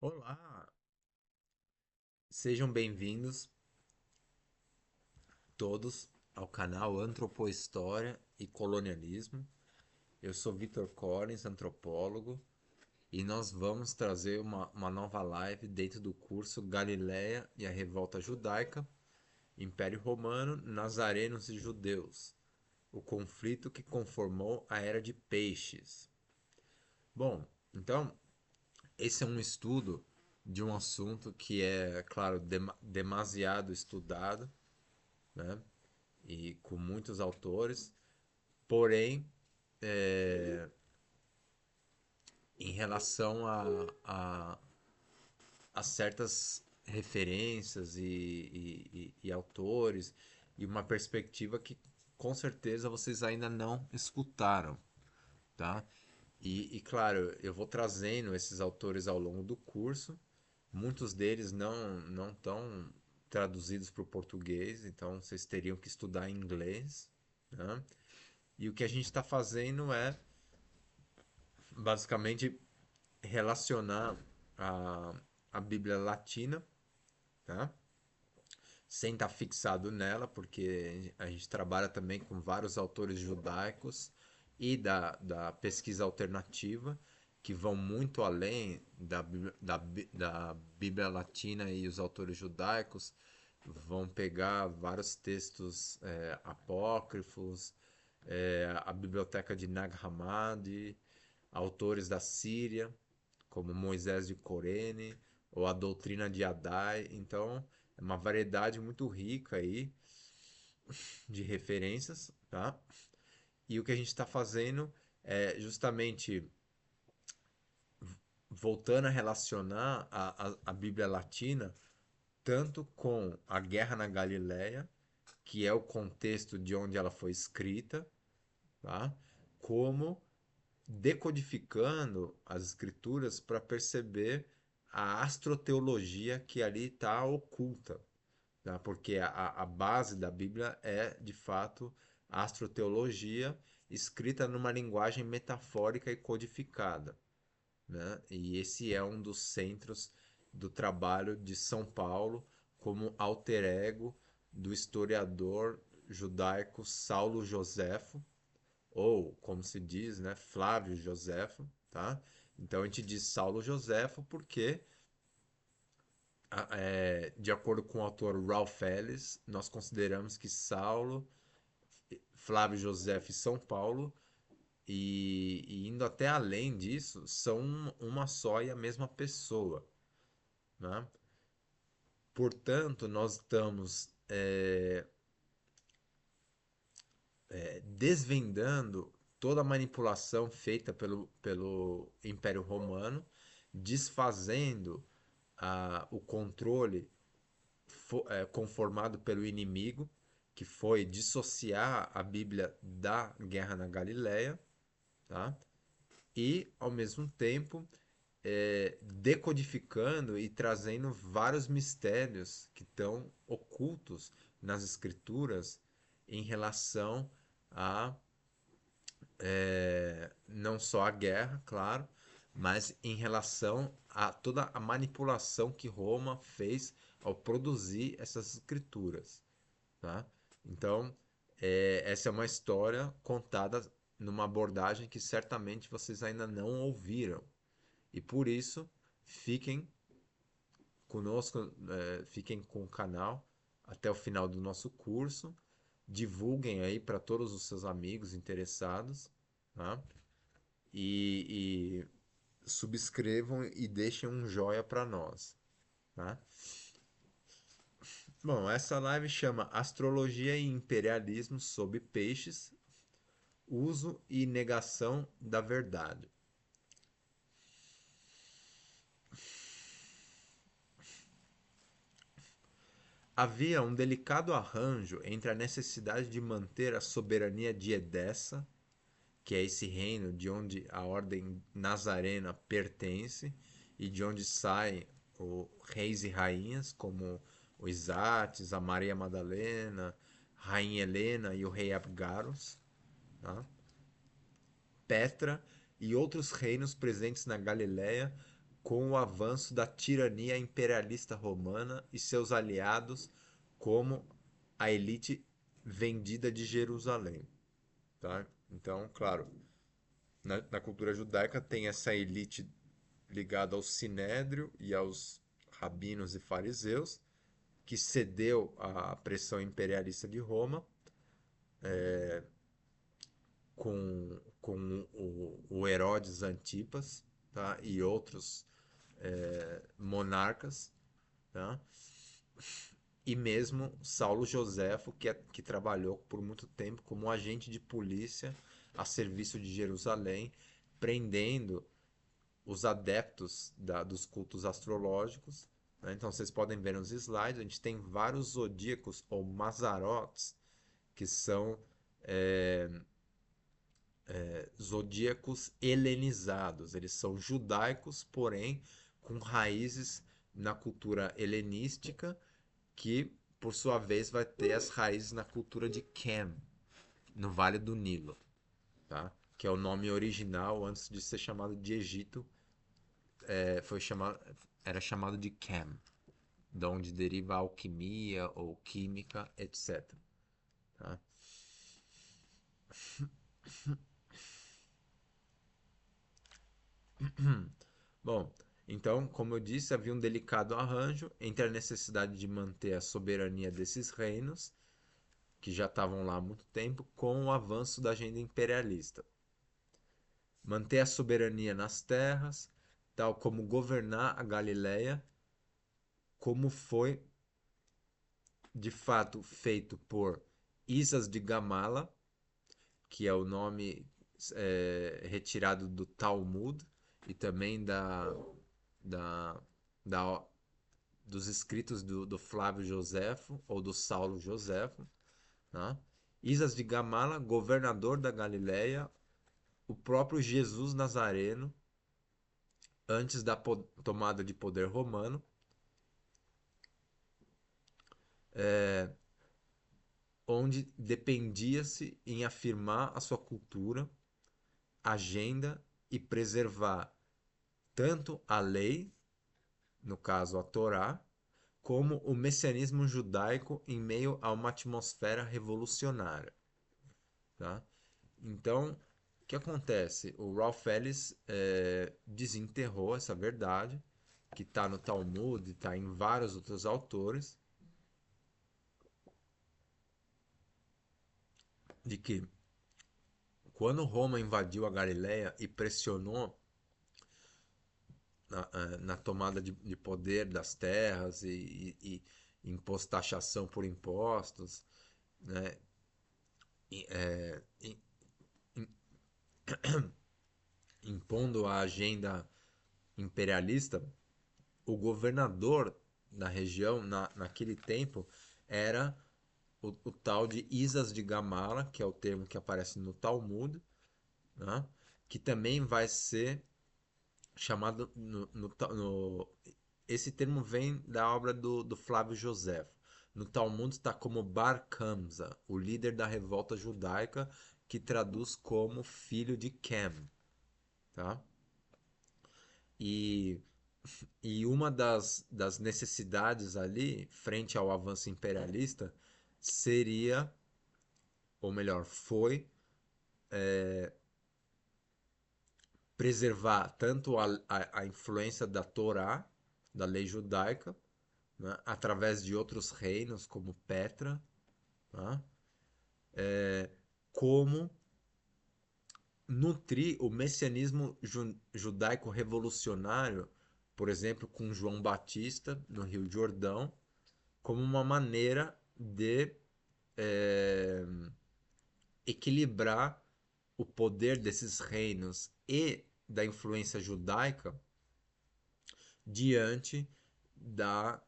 Olá, sejam bem-vindos todos ao canal Antropohistória e Colonialismo. Eu sou Vitor Collins, antropólogo, e nós vamos trazer uma nova live dentro do curso Galileia e a Revolta Judaica, Império Romano, Nazarenos e Judeus, o conflito que conformou a Era de Peixes. Bom, então, esse é um estudo de um assunto que é, claro, demasiado estudado, né? E com muitos autores, porém, em relação a certas referências e autores, e uma perspectiva que com certeza vocês ainda não escutaram, tá? Claro, eu vou trazendo esses autores ao longo do curso, muitos deles não estão traduzidos para o português, então vocês teriam que estudar em inglês, né? E o que a gente está fazendo é basicamente relacionar a, a Bíblia Latina, tá? Sem estar fixado nela, porque a gente trabalha também com vários autores judaicos e da pesquisa alternativa, que vão muito além da Bíblia Latina, e os autores judaicos vão pegar vários textos apócrifos, a biblioteca de Nag Hammadi, autores da Síria, como Moisés de Corene, ou a doutrina de Addai. Então, é uma variedade muito rica aí de referências, tá? E o que a gente está fazendo é justamente voltando a relacionar a Bíblia Latina tanto com a Guerra na Galileia, que é o contexto de onde ela foi escrita, tá? Como decodificando as escrituras para perceber a astroteologia que ali está oculta, tá? Porque a base da Bíblia é, de fato, a astroteologia escrita numa linguagem metafórica e codificada, né? E esse é um dos centros do trabalho de São Paulo como alter ego do historiador judaico Saulo Joséfo, ou como se diz, né, Flávio Joséfo, tá? Então a gente diz Saulo Joséfo porque, de acordo com o autor Ralph Ellis, nós consideramos que Saulo, Flávio Joséfo e São Paulo, e indo até além disso, são uma só e a mesma pessoa, né? Portanto, nós estamos desvendando toda a manipulação feita pelo Império Romano, desfazendo o controle conformado pelo inimigo, que foi dissociar a Bíblia da guerra na Galileia, tá? E, ao mesmo tempo, decodificando e trazendo vários mistérios que estão ocultos nas escrituras em relação a não só a guerra, claro, mas em relação a toda a manipulação que Roma fez ao produzir essas escrituras, tá? Então, essa é uma história contada numa abordagem que certamente vocês ainda não ouviram. E por isso, fiquem conosco, fiquem com o canal até o final do nosso curso. Divulguem aí para todos os seus amigos interessados, tá? E subscrevam e deixem um joia para nós, tá? Bom, essa live chama Astrologia e Imperialismo sob Peixes, Uso e Negação da Verdade. Havia um delicado arranjo entre a necessidade de manter a soberania de Edessa, que é esse reino de onde a ordem nazarena pertence e de onde saem os reis e rainhas, como o Isates, a Maria Madalena, Rainha Helena e o rei Abgaros, tá? Petra e outros reinos presentes na Galiléia com o avanço da tirania imperialista romana e seus aliados, como a elite vendida de Jerusalém. Tá? Então, claro, na cultura judaica tem essa elite ligada ao sinédrio e aos rabinos e fariseus, que cedeu à pressão imperialista de Roma, com o Herodes Antipas, tá? E outros monarcas, tá? E mesmo Saulo Joséfo, que trabalhou por muito tempo como agente de polícia a serviço de Jerusalém, prendendo os adeptos dos cultos astrológicos. Né? Então vocês podem ver nos slides, a gente tem vários zodíacos ou mazarotes, que são zodíacos helenizados. Eles são judaicos, porém com raízes na cultura helenística, que por sua vez vai ter as raízes na cultura de Cam, no Vale do Nilo, tá? Que é o nome original antes de ser chamado de Egito, foi chamado, era chamado de Cam, de onde deriva a alquimia ou química, etc. Tá? Bom, então, como eu disse, havia um delicado arranjo entre a necessidade de manter a soberania desses reinos, que já estavam lá há muito tempo, com o avanço da agenda imperialista. Manter a soberania nas terras, tal como governar a Galileia, como foi de fato feito por Isas de Gamala, que é o nome retirado do Talmud e também da, da dos escritos do Flávio Joséfo ou do Saulo Joséfo. Né? Isas de Gamala, governador da Galileia, o próprio Jesus Nazareno, antes da tomada de poder romano, onde dependia-se em afirmar a sua cultura, agenda e preservar tanto a lei, no caso a Torá, como o messianismo judaico em meio a uma atmosfera revolucionária. Tá? Então, o que acontece? O Ralph Ellis desenterrou essa verdade, que está no Talmud, está em vários outros autores, de que quando Roma invadiu a Galileia e pressionou na tomada de poder das terras e impôs taxação por impostos, né? E, impondo a agenda imperialista, o governador da região naquele tempo era o tal de Isas de Gamala, que é o termo que aparece no Talmud, né? Que também vai ser chamado esse termo vem da obra do Flávio Joséfo. No Talmud está como Bar Kamsa, o líder da revolta judaica, que traduz como filho de Cam. Tá? E, e uma das necessidades ali, frente ao avanço imperialista, seria, ou melhor, foi preservar tanto a influência da Torá, da lei judaica, né, através de outros reinos como Petra, né, como nutrir o messianismo judaico revolucionário, por exemplo, com João Batista no Rio Jordão, como uma maneira de é, equilibrar o poder desses reinos e da influência judaica diante da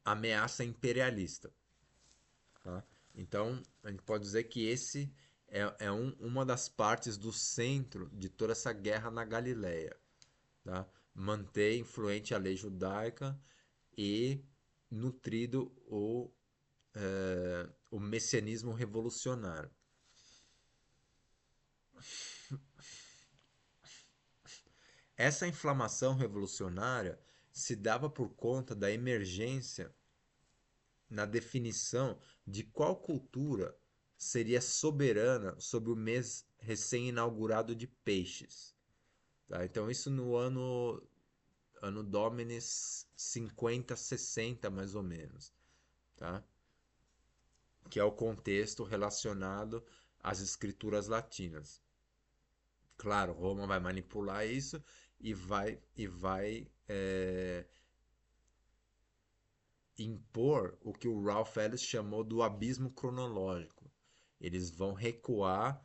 ameaça imperialista. Tá? Então, a gente pode dizer que esse é uma das partes do centro de toda essa guerra na Galileia. Tá? Manter influente a lei judaica e nutrido o messianismo revolucionário. Essa inflamação revolucionária se dava por conta da emergência na definição de qual cultura seria soberana sobre o mês recém-inaugurado de peixes. Tá? Então, isso no ano Domini 50, 60, mais ou menos. Tá? Que é o contexto relacionado às escrituras latinas. Claro, Roma vai manipular isso e vai impor o que o Ralph Ellis chamou do abismo cronológico. Eles vão recuar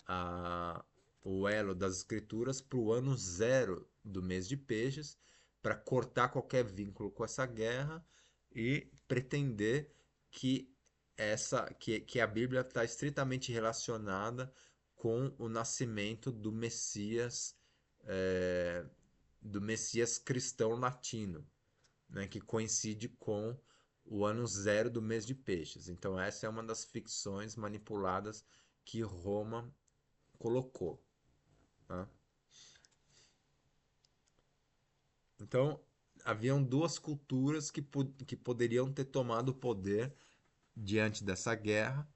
a, o elo das escrituras para o ano zero do mês de peixes, para cortar qualquer vínculo com essa guerra e pretender que que a Bíblia está estritamente relacionada com o nascimento é, do Messias cristão latino, né, que coincide com o ano zero do mês de peixes. Então essa é uma das ficções manipuladas que Roma colocou. Tá? Então haviam duas culturas que poderiam ter tomado o poder diante dessa guerra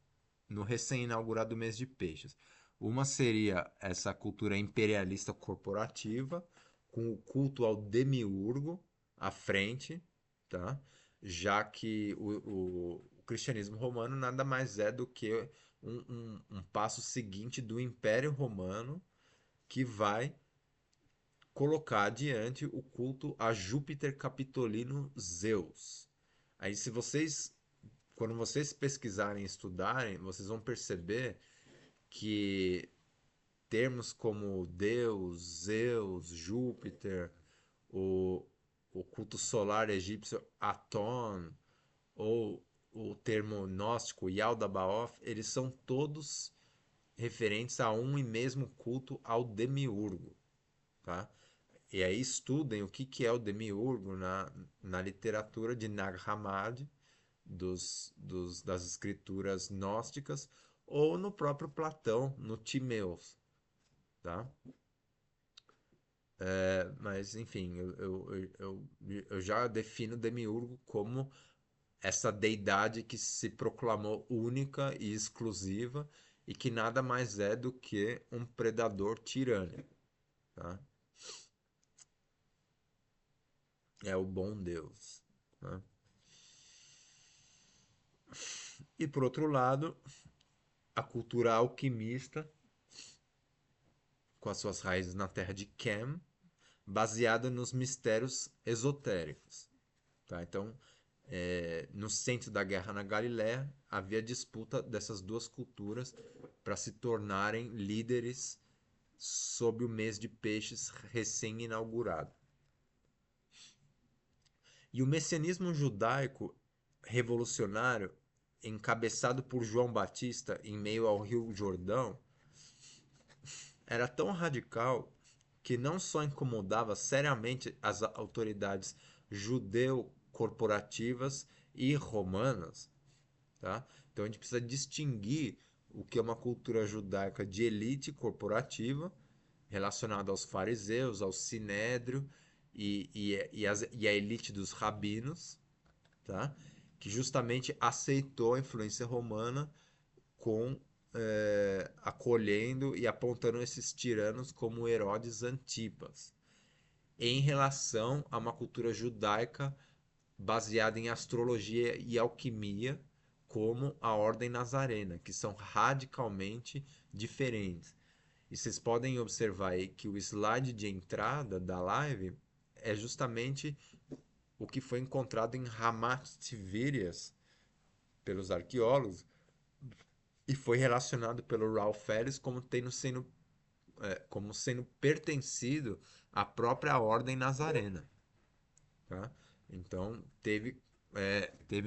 no recém-inaugurado mês de peixes. Uma seria essa cultura imperialista corporativa, com o culto ao demiurgo à frente, tá? Já que o cristianismo romano nada mais é do que um passo seguinte do Império Romano, que vai colocar adiante o culto a Júpiter Capitolino Zeus. Aí, quando vocês pesquisarem e estudarem, vocês vão perceber que termos como Deus, Zeus, Júpiter, o, o culto solar egípcio Aton, ou o termo gnóstico Yaldabaoth, eles são todos referentes a um e mesmo culto ao demiurgo, tá? E aí estudem o que é o demiurgo na literatura de Nag Hammadi, das escrituras gnósticas, ou no próprio Platão, no Timaeus, tá? Mas, enfim, eu já defino Demiurgo como essa deidade que se proclamou única e exclusiva e que nada mais é do que um predador tirânico, tá? É o bom Deus, né? E por outro lado, a cultura alquimista, com as suas raízes na terra de Kem, baseada nos mistérios esotéricos. Tá? Então, no centro da guerra na Galiléia, havia disputa dessas duas culturas para se tornarem líderes sob o mês de peixes recém-inaugurado. E o messianismo judaico revolucionário, encabeçado por João Batista em meio ao Rio Jordão, era tão radical que não só incomodava seriamente as autoridades judeu-corporativas e romanas, tá? Então a gente precisa distinguir o que é uma cultura judaica de elite corporativa, relacionada aos fariseus, ao sinédrio e a elite dos rabinos, tá? Que justamente aceitou a influência romana com acolhendo e apontando esses tiranos como Herodes Antipas, em relação a uma cultura judaica baseada em astrologia e alquimia, como a Ordem Nazarena, que são radicalmente diferentes. E vocês podem observar aí que o slide de entrada da live é justamente o que foi encontrado em Ramat Tiverias pelos arqueólogos e foi relacionado pelo Ralph Ellis como sendo pertencido à própria Ordem Nazarena. Tá? Então teve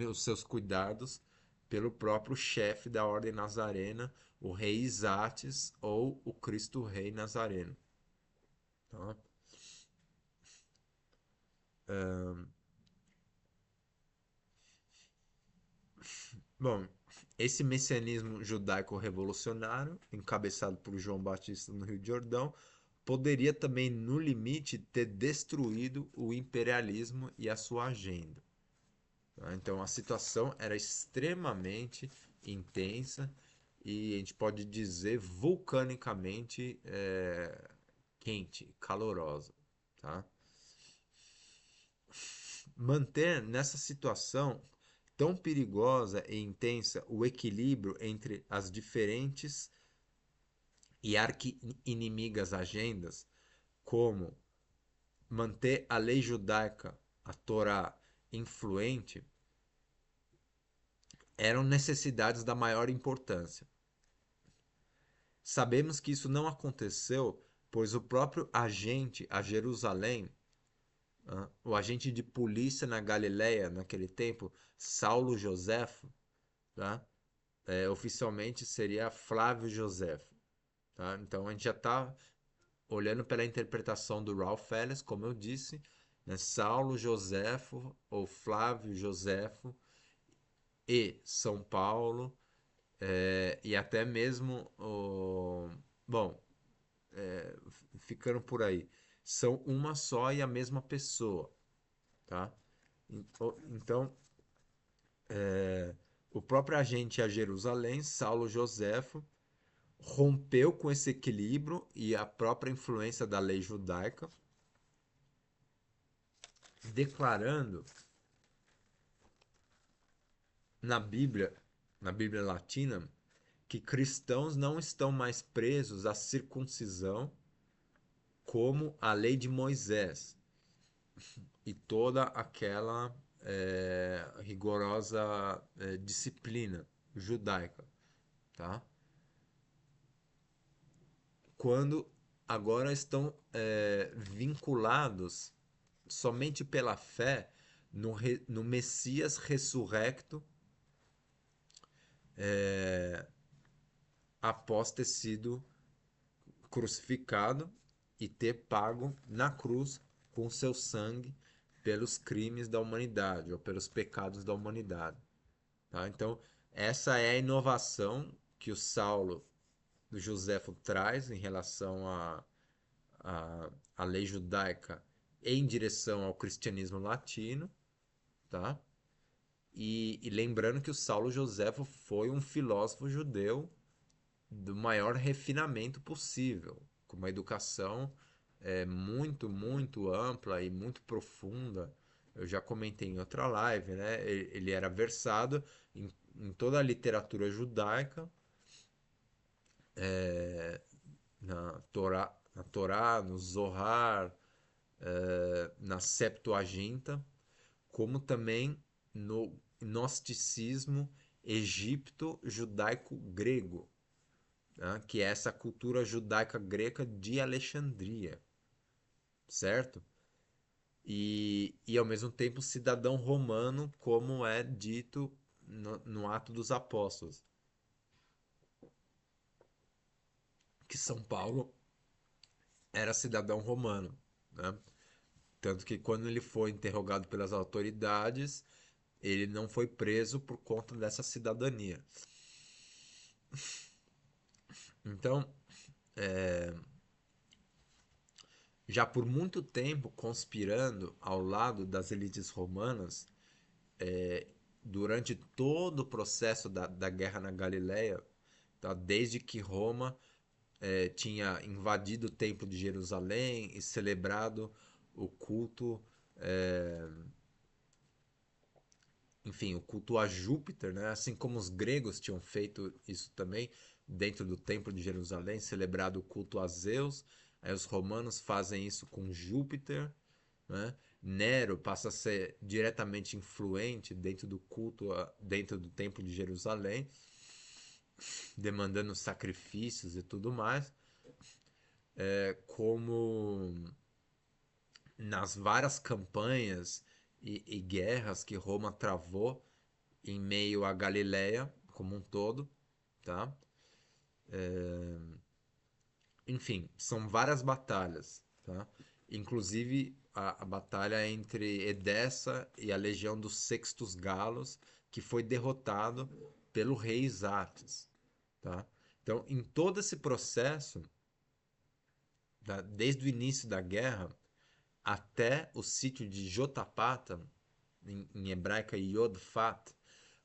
os seus cuidados pelo próprio chefe da Ordem Nazarena, o rei Isates ou o Cristo Rei Nazareno. Tá? Bom, esse messianismo judaico revolucionário, encabeçado por João Batista no Rio de Jordão, poderia também, no limite, ter destruído o imperialismo e a sua agenda. Tá? Então a situação era extremamente intensa e a gente pode dizer vulcanicamente quente, calorosa. Tá? Manter nessa situação tão perigosa e intensa o equilíbrio entre as diferentes e arqui-inimigas agendas, como manter a lei judaica, a Torá, influente, eram necessidades da maior importância. Sabemos que isso não aconteceu, pois o próprio agente a Jerusalém, o agente de polícia na Galileia naquele tempo, Saulo Joséfo, tá? Oficialmente seria Flávio Joséfo. Tá? Então a gente já está olhando pela interpretação do Ralph Ellis, como eu disse, né? Saulo Joséfo ou Flávio Joséfo e São Paulo, e até mesmo bom, ficando por aí, são uma só e a mesma pessoa, tá? Então, o próprio agente a Jerusalém, Saulo Joséfo, rompeu com esse equilíbrio e a própria influência da lei judaica, declarando na Bíblia, na Bíblia Latina, que cristãos não estão mais presos à circuncisão como a lei de Moisés e toda aquela rigorosa disciplina judaica, tá? Quando agora estão vinculados somente pela fé no Messias ressurrecto após ter sido crucificado e ter pago na cruz com seu sangue pelos crimes da humanidade ou pelos pecados da humanidade. Tá? Então, essa é a inovação que o Saulo do Joséfo traz em relação à lei judaica em direção ao cristianismo latino, tá? E lembrando que o Saulo Joséfo foi um filósofo judeu do maior refinamento possível, com uma educação muito, muito ampla e muito profunda. Eu já comentei em outra live, né? Ele era versado em toda a literatura judaica, na Torá, no Zohar, na Septuaginta, como também no gnosticismo egipto-judaico-grego, né? Que é essa cultura judaica grega de Alexandria, certo? E ao mesmo tempo cidadão romano, como é dito no Ato dos Apóstolos, que São Paulo era cidadão romano, né? Tanto que quando ele foi interrogado pelas autoridades, ele não foi preso por conta dessa cidadania. Então, já por muito tempo conspirando ao lado das elites romanas, durante todo o processo da guerra na Galileia, tá? Desde que Roma tinha invadido o Templo de Jerusalém e celebrado o culto, enfim, o culto a Júpiter, né? Assim como os gregos tinham feito isso também dentro do Templo de Jerusalém, celebrado o culto a Zeus. Aí os romanos fazem isso com Júpiter, né? Nero passa a ser diretamente influente dentro do culto, dentro do Templo de Jerusalém, demandando sacrifícios e tudo mais, como nas várias campanhas e guerras que Roma travou em meio à Galileia como um todo, tá? Enfim, são várias batalhas, tá? Inclusive a batalha entre Edessa e a legião dos Sextus Galos, que foi derrotado pelo rei Isates, tá? Então, em todo esse processo, desde o início da guerra até o sítio de Jotapata, em hebraica Yodfat,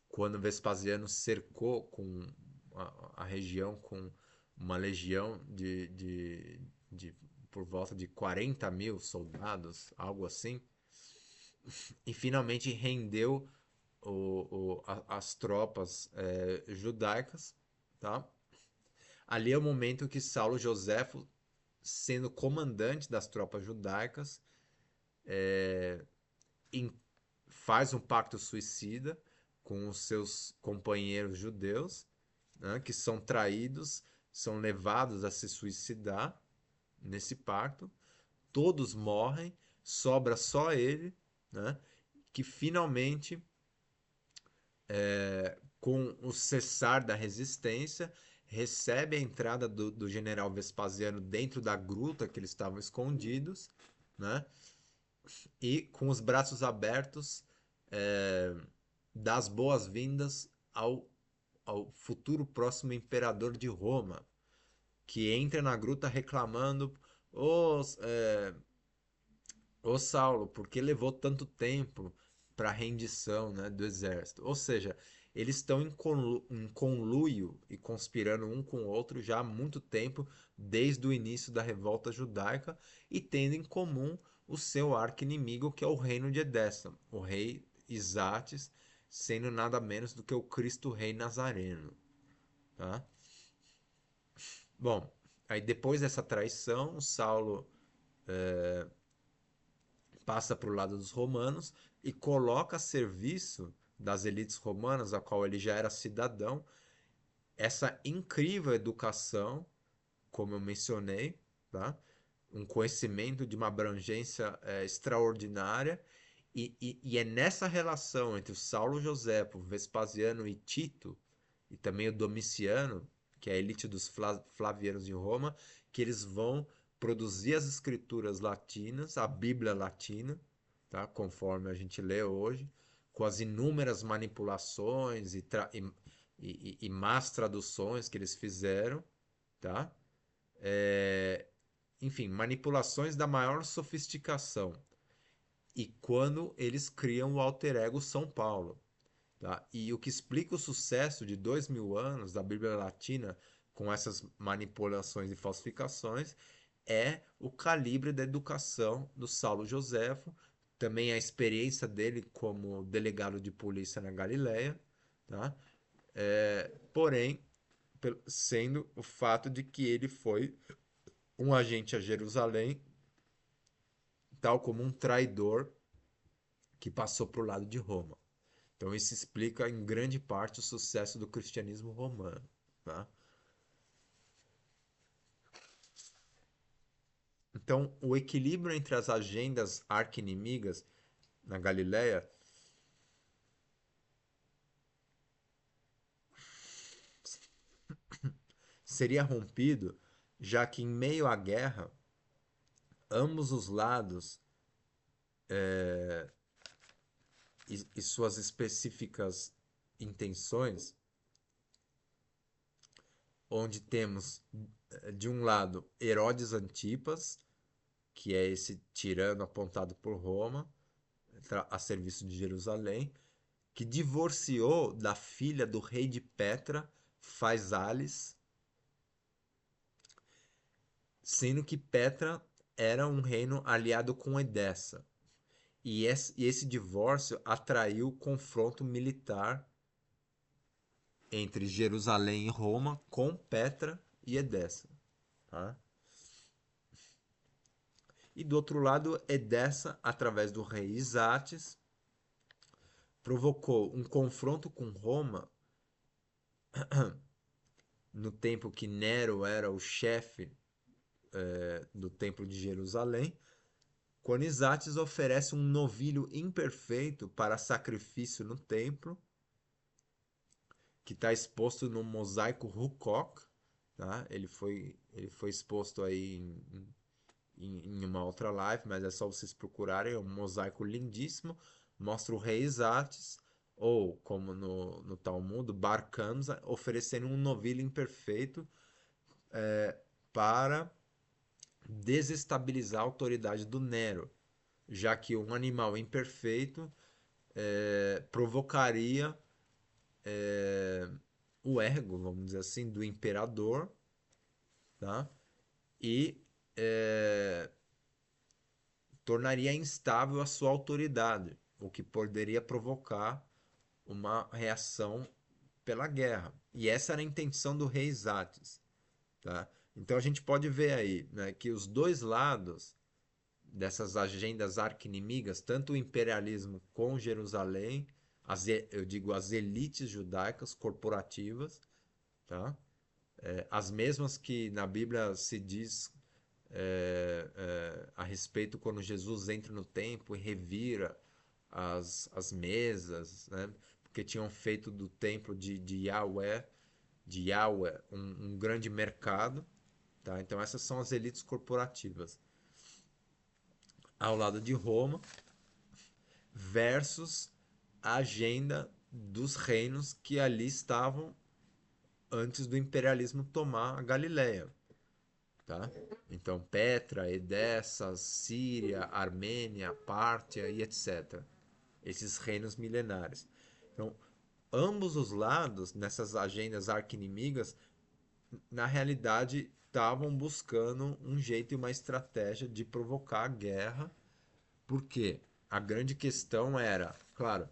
quando Vespasiano cercou a região com uma legião de por volta de 40 mil soldados, algo assim, e finalmente rendeu as tropas judaicas, tá? Ali é o momento que Saulo Joséfo, sendo comandante das tropas judaicas, em- faz um pacto suicida com os seus companheiros judeus, né, que são traídos, são levados a se suicidar nesse pacto. Todos morrem, sobra só ele, né, que finalmente, com o cessar da resistência, recebe a entrada do general Vespasiano dentro da gruta que eles estavam escondidos, né? E com os braços abertos, é, dá as boas-vindas ao futuro próximo imperador de Roma, que entra na gruta reclamando: Ô ô Saulo, por que levou tanto tempo para a rendição, né, do exército? Ou seja, eles estão em conluio e conspirando um com o outro já há muito tempo, desde o início da revolta judaica, e tendo em comum o seu arqui-inimigo, que é o reino de Edessa, o rei Isates, sendo nada menos do que o Cristo Rei Nazareno, tá? Bom, aí depois dessa traição, Saulo passa para o lado dos romanos e coloca a serviço das elites romanas, a qual ele já era cidadão, essa incrível educação, como eu mencionei, tá? Um conhecimento de uma abrangência extraordinária, e é nessa relação entre o Saulo Joséfo, Vespasiano e Tito, e também o Domiciano, que é a elite dos Flavianos em Roma, que eles vão produzir as escrituras latinas, a Bíblia latina, tá? Conforme a gente lê hoje, com as inúmeras manipulações e más traduções que eles fizeram, tá? Enfim, manipulações da maior sofisticação. E quando eles criam o alter ego São Paulo, tá? E o que explica o sucesso de 2000 anos da Bíblia Latina com essas manipulações e falsificações é o calibre da educação do Saulo Joséfo, também a experiência dele como delegado de polícia na Galileia, tá? Porém, sendo o fato de que ele foi um agente a Jerusalém, tal como um traidor que passou para o lado de Roma. Então isso explica em grande parte o sucesso do cristianismo romano, tá? Então o equilíbrio entre as agendas arqui-inimigas na Galileia seria rompido, já que em meio à guerra, ambos os lados e suas específicas intenções, onde temos de um lado Herodes Antipas, que é esse tirano apontado por Roma, a serviço de Jerusalém, que divorciou da filha do rei de Petra, Phasaelis, sendo que Petra era um reino aliado com Edessa. E esse divórcio atraiu confronto militar entre Jerusalém e Roma com Petra e Edessa. Tá? E do outro lado, Edessa, através do rei Isates, provocou um confronto com Roma no tempo que Nero era o chefe do Templo de Jerusalém, quando Isates oferece um novilho imperfeito para sacrifício no templo, que está exposto no mosaico Hucoc, tá? Ele foi exposto aí em uma outra live, mas é só vocês procurarem, é um mosaico lindíssimo, mostra o rei Isates, ou como no Talmud, Bar Kamsa, oferecendo um novilho imperfeito para desestabilizar a autoridade do Nero, já que um animal imperfeito provocaria o ego, vamos dizer assim, do imperador, tá? E tornaria instável a sua autoridade, o que poderia provocar uma reação pela guerra. E essa era a intenção do rei Zates, tá? Então a gente pode ver aí, né, que os dois lados dessas agendas arqui-inimigas, tanto o imperialismo com Jerusalém, eu digo as elites judaicas corporativas, tá? As mesmas que na Bíblia se diz a respeito quando Jesus entra no templo e revira as mesas, né? Porque tinham feito do templo de Yahweh um grande mercado, tá? Então essas são as elites corporativas. Ao lado de Roma, versus a agenda dos reinos que ali estavam antes do imperialismo tomar a Galileia, tá? Então Petra, Edessa, Síria, Armênia, Pártia e etc. Esses reinos milenares. Então, ambos os lados nessas agendas arqui-inimigas, na realidade, estavam buscando um jeito e uma estratégia de provocar a guerra, porque a grande questão era, claro,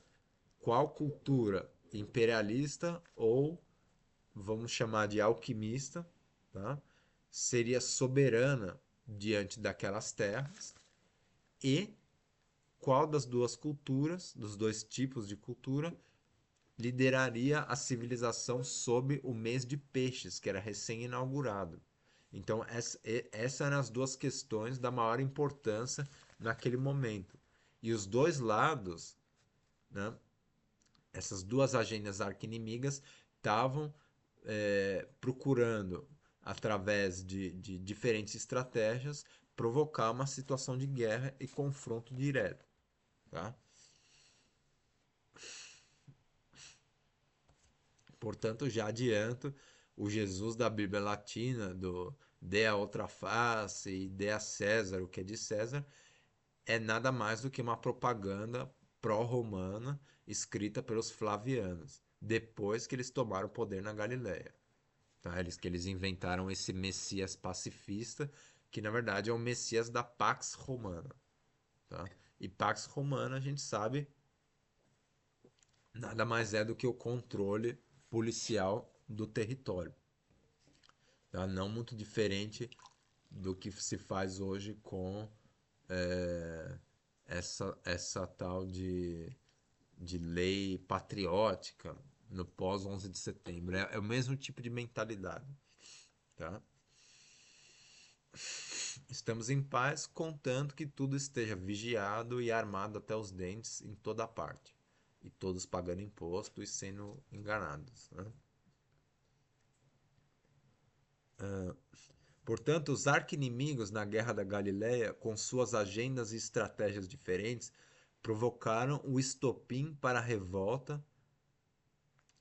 qual cultura imperialista ou vamos chamar de alquimista, tá? Seria soberana diante daquelas terras e qual das duas culturas, dos dois tipos de cultura, lideraria a civilização sob o mês de Peixes, que era recém-inaugurado. Então, essas eram as duas questões da maior importância naquele momento. E os dois lados, né, essas duas agendas arqui-inimigas, estavam procurando, através de diferentes estratégias, provocar uma situação de guerra e confronto direto. Tá? Portanto, já adianto, o Jesus da Bíblia Latina, do dê a outra face e dê a César o que é de César, é nada mais do que uma propaganda pró-romana escrita pelos Flavianos, depois que eles tomaram o poder na Galileia. Tá? Que eles inventaram esse Messias pacifista, que na verdade é o Messias da Pax Romana. Tá? E Pax Romana, a gente sabe, nada mais é do que o controle policial do território. Tá? Não muito diferente do que se faz hoje com é, essa tal de lei patriótica no pós 11 de setembro. É o mesmo tipo de mentalidade. Tá? Estamos em paz, contanto que tudo esteja vigiado e armado até os dentes em toda parte, e todos pagando imposto e sendo enganados. Né? Portanto, os arqui-inimigos na Guerra da Galileia, com suas agendas e estratégias diferentes, provocaram o estopim para a revolta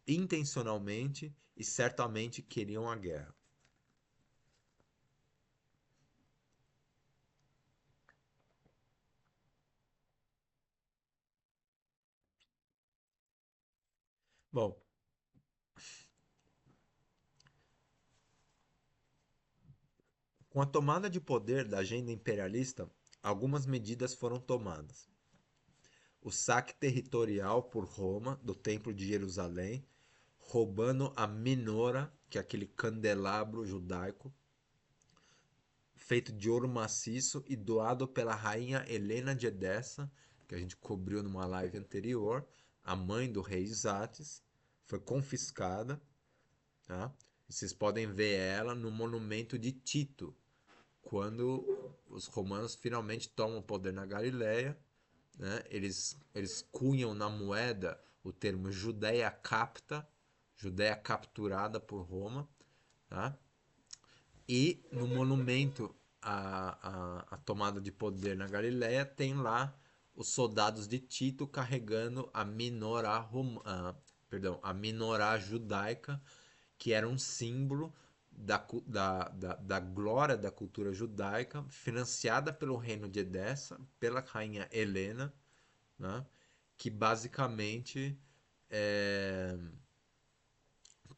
intencionalmente e certamente queriam a guerra. Bom, com a tomada de poder da agenda imperialista, algumas medidas foram tomadas. O saque territorial por Roma do Templo de Jerusalém, roubando a menora, que é aquele candelabro judaico, feito de ouro maciço e doado pela rainha Helena de Edessa, que a gente cobriu numa live anterior, a mãe do rei Zates, foi confiscada, tá? E vocês podem ver ela no monumento de Tito, quando os romanos finalmente tomam o poder na Galileia, né? Eles cunham na moeda o termo Judéia capta, Judéia capturada por Roma, tá? E no monumento à tomada de poder na Galileia tem lá os soldados de Tito carregando a menorá judaica, que era um símbolo da glória da cultura judaica, financiada pelo reino de Edessa, pela rainha Helena, né? Que basicamente é,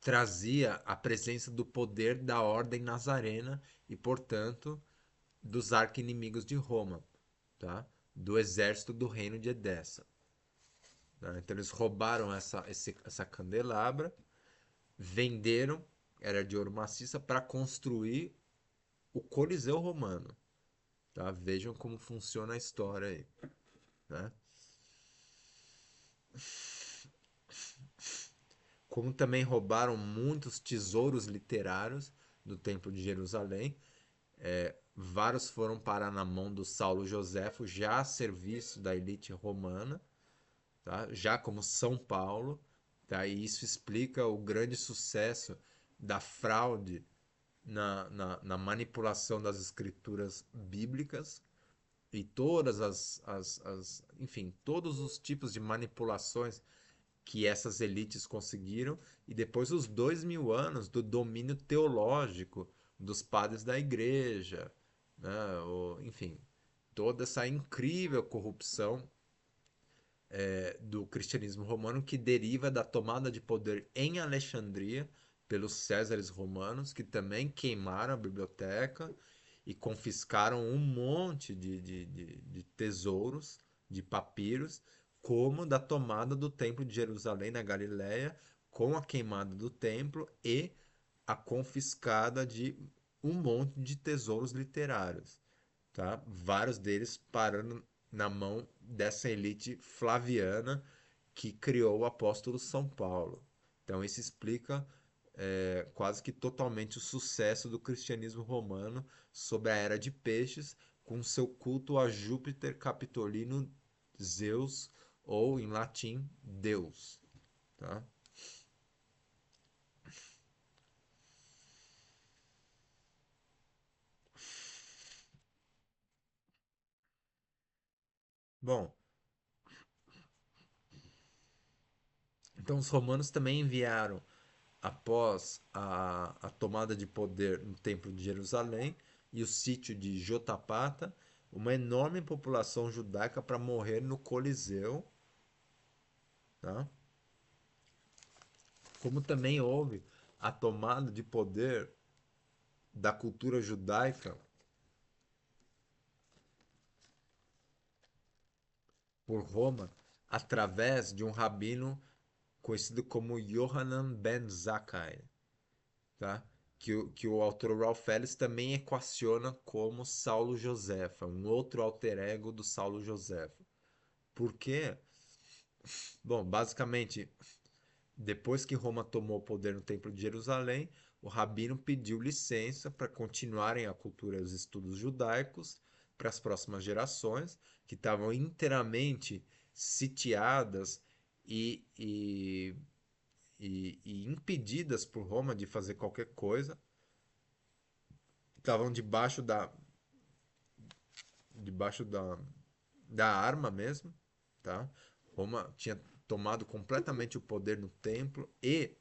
trazia a presença do poder da ordem nazarena e, portanto, dos arqui-inimigos de Roma, tá? Do exército do reino de Edessa. Tá? Então eles roubaram essa candelabra, venderam, era de ouro maciça, para construir o Coliseu Romano. Tá? Vejam como funciona a história aí. Né? Como também roubaram muitos tesouros literários do Templo de Jerusalém. Vários foram parar na mão do Saulo Joséfo, já a serviço da elite romana, tá? Já como São Paulo. Tá? E isso explica o grande sucesso da fraude na manipulação das escrituras bíblicas e todas enfim, todos os tipos de manipulações que essas elites conseguiram, e depois os 2000 anos do domínio teológico dos padres da igreja, né? Enfim, toda essa incrível corrupção do cristianismo romano que deriva da tomada de poder em Alexandria pelos Césares romanos, que também queimaram a biblioteca e confiscaram um monte de tesouros, de papiros, como da tomada do Templo de Jerusalém na Galiléia, com a queimada do templo e a confiscada de um monte de tesouros literários, tá? Vários deles parando na mão dessa elite flaviana que criou o apóstolo São Paulo. Então isso explica quase que totalmente o sucesso do cristianismo romano sob a era de Peixes, com seu culto a Júpiter Capitolino Zeus, ou em latim, Deus. Tá? Bom, então os romanos também enviaram, após a tomada de poder no Templo de Jerusalém e o sítio de Jotapata, uma enorme população judaica para morrer no Coliseu. Tá? Como também houve a tomada de poder da cultura judaica por Roma através de um rabino conhecido como Yohanan ben Zakkai, tá? Que o autor Ralph Ellis também equaciona como Saulo Josefa, um outro alter ego do Saulo Josefa. Por quê? Bom, basicamente, depois que Roma tomou o poder no Templo de Jerusalém, o rabino pediu licença para continuarem a cultura e os estudos judaicos para as próximas gerações, que estavam inteiramente sitiadas e, e, e impedidas por Roma de fazer qualquer coisa, estavam debaixo da arma mesmo, tá? Roma tinha tomado completamente o poder no templo e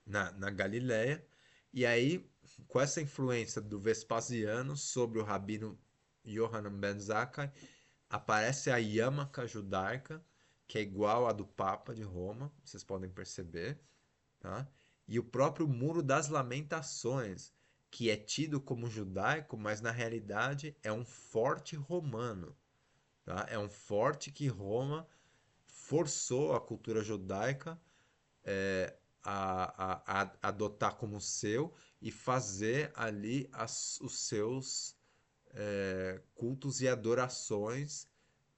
na Galileia. E aí, com essa influência do Vespasiano sobre o rabino Yohanan ben Zakkai, aparece a Yamaka judaica, que é igual à do Papa de Roma, vocês podem perceber, tá? E o próprio Muro das Lamentações, que é tido como judaico, mas na realidade é um forte romano, tá? É um forte que Roma forçou a cultura judaica a adotar como seu e fazer ali os seus cultos e adorações,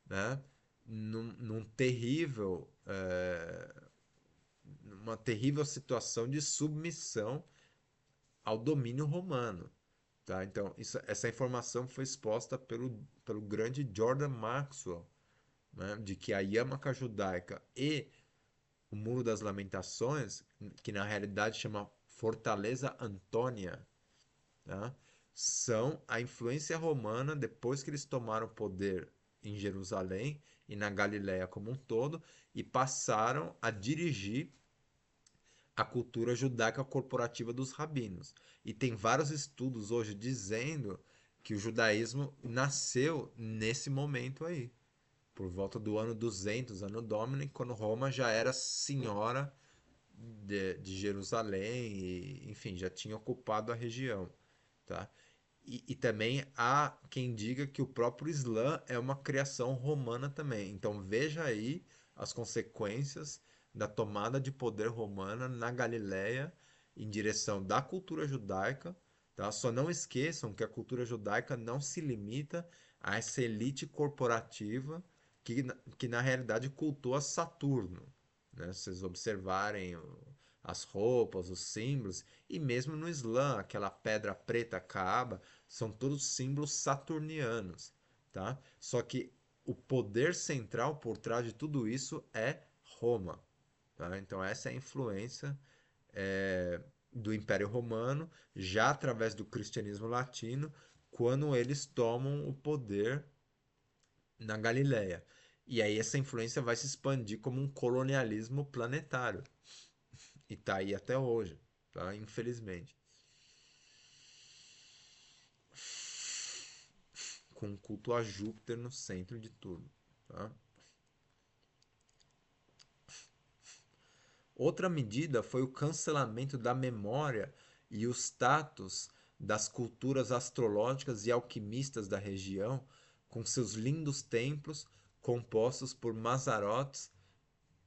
né? Num terrível, uma terrível situação de submissão ao domínio romano. Tá? Então, essa informação foi exposta pelo grande Jordan Maxwell, né? De que a Yamaka judaica e o Muro das Lamentações, que na realidade chama Fortaleza Antônia, tá? São a influência romana depois que eles tomaram o poder em Jerusalém e na Galiléia como um todo e passaram a dirigir a cultura judaica corporativa dos rabinos. E tem vários estudos hoje dizendo que o judaísmo nasceu nesse momento aí, por volta do ano 200, ano Domini, quando Roma já era senhora de Jerusalém e, enfim, já tinha ocupado a região, tá? E também há quem diga que o próprio Islã é uma criação romana também. Então veja aí as consequências da tomada de poder romana na Galileia em direção da cultura judaica, tá? Só não esqueçam que a cultura judaica não se limita a essa elite corporativa que na realidade cultua Saturno, né? Se vocês observarem as roupas, os símbolos, e mesmo no Islã, aquela pedra preta Kaaba, são todos símbolos saturnianos, tá? Só que o poder central por trás de tudo isso é Roma, tá? Então essa é a influência do Império Romano, já através do cristianismo latino, quando eles tomam o poder na Galileia. E aí essa influência vai se expandir como um colonialismo planetário. E tá aí até hoje, tá? Infelizmente. Com um culto a Júpiter no centro de tudo, tá? Outra medida foi o cancelamento da memória e o status das culturas astrológicas e alquimistas da região, com seus lindos templos compostos por mazarotes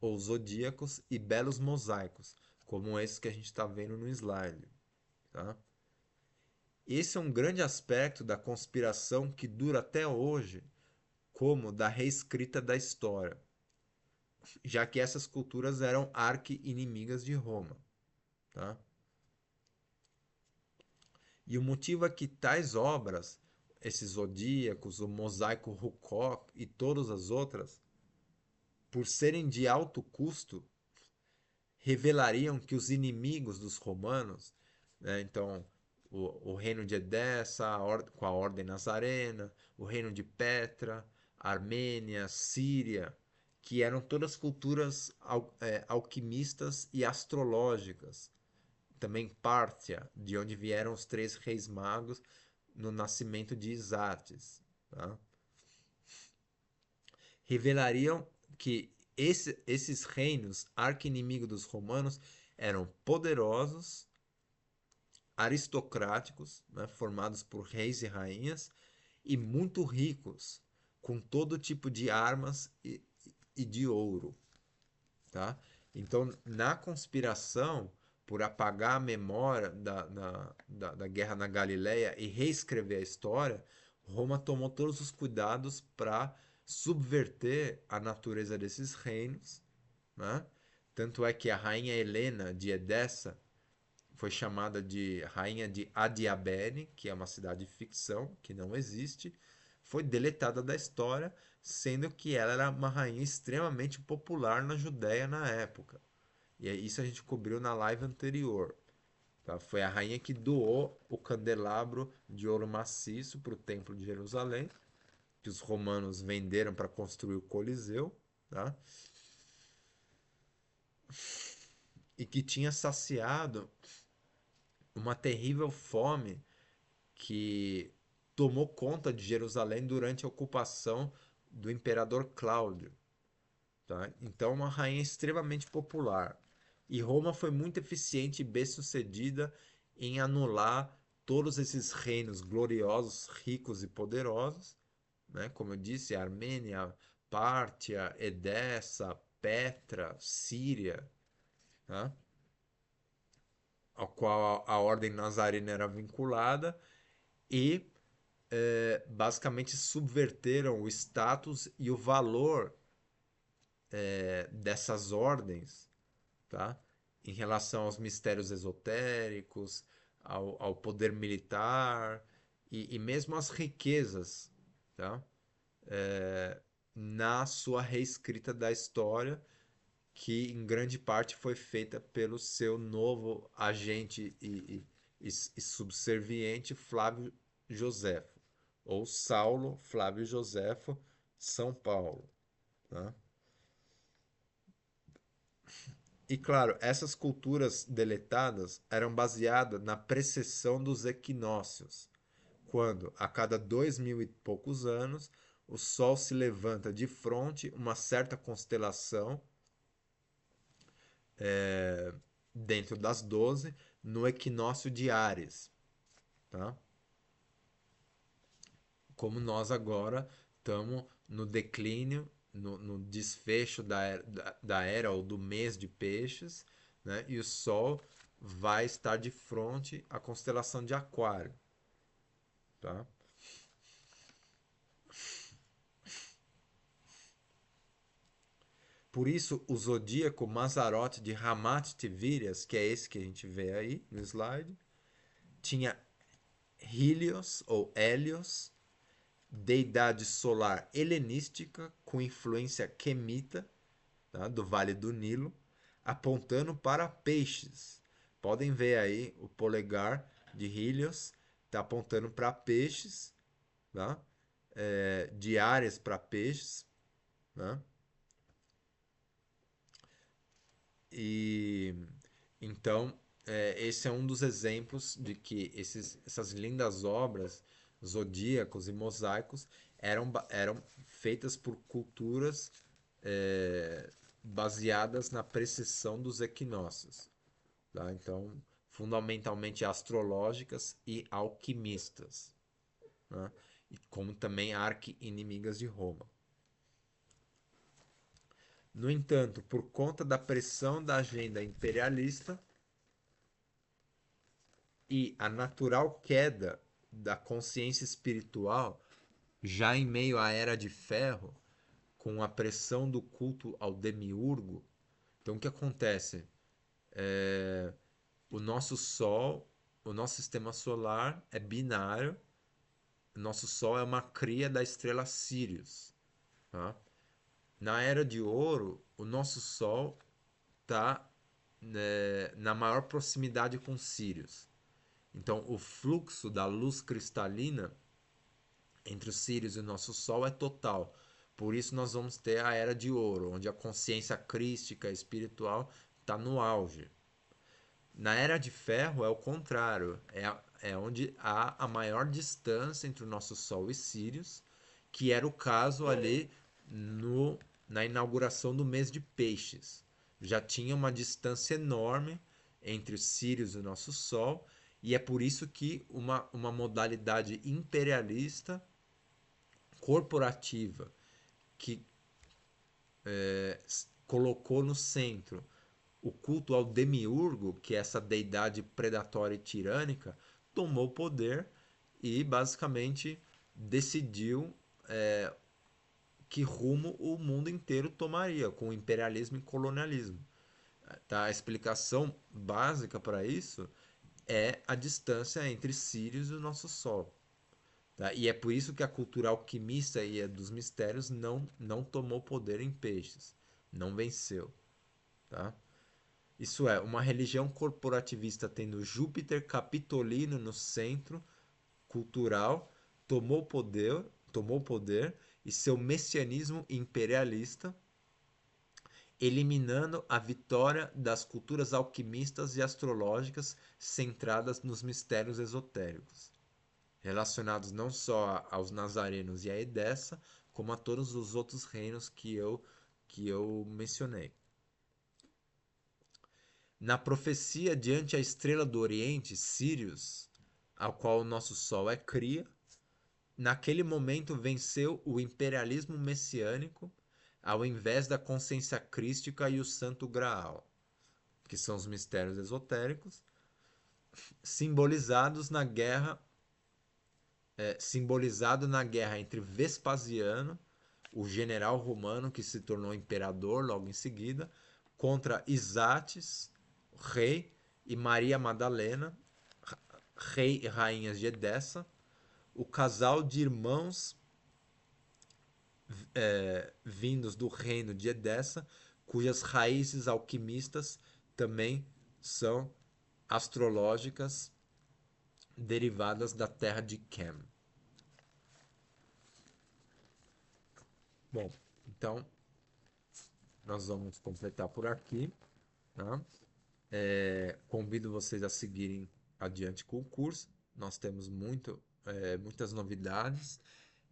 ou zodíacos e belos mosaicos, como esse que a gente está vendo no slide. Tá? Esse é um grande aspecto da conspiração que dura até hoje, como da reescrita da história, já que essas culturas eram arqui-inimigas de Roma. Tá? E o motivo é que tais obras, esses zodíacos, o mosaico Rococó e todas as outras, por serem de alto custo, revelariam que os inimigos dos romanos, né, então o reino de Edessa com a ordem nazarena, o reino de Petra, Armênia, Síria, que eram todas culturas alquimistas e astrológicas. Também Pártia, de onde vieram os três reis magos no nascimento de Isates. Tá? Revelariam que esses reinos, arqui-inimigo dos romanos, eram poderosos, aristocráticos, né, formados por reis e rainhas, e muito ricos, com todo tipo de armas e de ouro. Tá? Então, na conspiração, por apagar a memória da guerra na Galileia e reescrever a história, Roma tomou todos os cuidados para subverter a natureza desses reinos. Né? Tanto é que a rainha Helena de Edessa foi chamada de rainha de Adiabene, que é uma cidade de ficção, que não existe, foi deletada da história, sendo que ela era uma rainha extremamente popular na Judéia na época. E isso a gente cobriu na live anterior. Tá? Foi a rainha que doou o candelabro de ouro maciço para o Templo de Jerusalém, que os romanos venderam para construir o Coliseu, tá? E que tinha saciado uma terrível fome que tomou conta de Jerusalém durante a ocupação do imperador Cláudio. Tá? Então, uma rainha extremamente popular. E Roma foi muito eficiente e bem-sucedida em anular todos esses reinos gloriosos, ricos e poderosos, né? Como eu disse, Armênia, Pártia, Edessa, Petra, Síria, tá? Ao qual a ordem nazarena era vinculada, e basicamente subverteram o status e o valor dessas ordens, tá? Em relação aos mistérios esotéricos, ao poder militar e mesmo às riquezas, tá? Na sua reescrita da história, que em grande parte foi feita pelo seu novo agente e subserviente Flávio Joséfo, ou Saulo Flávio Joséfo São Paulo. Tá? E claro, essas culturas deletadas eram baseadas na precessão dos equinócios, quando, a cada 2.000 e poucos anos, o Sol se levanta de frente uma certa constelação dentro das 12, no equinócio de Áries, tá? Como nós agora estamos no declínio, no desfecho da era ou do mês de peixes, né? E o Sol vai estar de frente à constelação de Aquário, tá? Por isso, o zodíaco Mazarote de Ramat Tivirias, que é esse que a gente vê aí no slide, tinha Helios ou Hélios, deidade solar helenística com influência quemita, tá, do Vale do Nilo, apontando para peixes. Podem ver aí o polegar de Helios, está apontando para peixes, tá? De Áries para peixes, né? E então esse é um dos exemplos de que essas lindas obras, zodíacos e mosaicos, eram feitas por culturas baseadas na precisão dos equinócios, tá? Então, fundamentalmente astrológicas e alquimistas, né? E como também arqui-inimigas de Roma. No entanto, por conta da pressão da agenda imperialista e a natural queda da consciência espiritual, já em meio à Era de Ferro, com a pressão do culto ao demiurgo, então o que acontece? O nosso Sol, o nosso sistema solar é binário, o nosso Sol é uma cria da estrela Sirius, tá? Na Era de Ouro, o nosso Sol está na maior proximidade com Sirius. Então, o fluxo da luz cristalina entre os Sirius e o nosso Sol é total. Por isso, nós vamos ter a Era de Ouro, onde a consciência crística espiritual está no auge. Na Era de Ferro é o contrário, é onde há a maior distância entre o nosso Sol e Sirius, que era o caso ali no, na inauguração do mês de Peixes. Já tinha uma distância enorme entre Sirius e o nosso Sol, e é por isso que uma modalidade imperialista corporativa que colocou no centro o culto ao demiurgo, que é essa deidade predatória e tirânica, tomou o poder e basicamente decidiu que rumo o mundo inteiro tomaria, com o imperialismo e colonialismo. Tá? A explicação básica para isso é a distância entre Sirius e o nosso Sol. Tá? E é por isso que a cultura alquimista e a dos mistérios não tomou poder em peixes, não venceu. Tá? Isso é, uma religião corporativista tendo Júpiter capitolino no centro cultural tomou poder e seu messianismo imperialista, eliminando a vitória das culturas alquimistas e astrológicas centradas nos mistérios esotéricos, relacionados não só aos nazarenos e a Edessa, como a todos os outros reinos que eu mencionei. Na profecia diante a estrela do Oriente, Sirius, ao qual o nosso Sol é cria, naquele momento venceu o imperialismo messiânico ao invés da consciência crística e o Santo Graal, que são os mistérios esotéricos, simbolizados na guerra, simbolizado na guerra entre Vespasiano, o general romano que se tornou imperador logo em seguida, contra Isates, rei, e Maria Madalena, rei e rainhas de Edessa, o casal de irmãos vindos do reino de Edessa, cujas raízes alquimistas também são astrológicas derivadas da terra de Kem. Bom, então nós vamos completar por aqui. tá? Convido vocês a seguirem adiante com o curso. Nós temos muitas novidades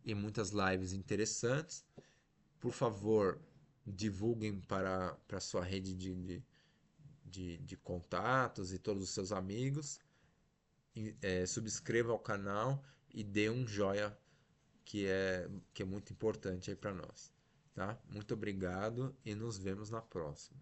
e muitas lives interessantes. Por favor, divulguem para sua rede de contatos e todos os seus amigos. Subscreva o canal e dê um joia que é muito importante aí para nós, tá? Muito obrigado e nos vemos na próxima.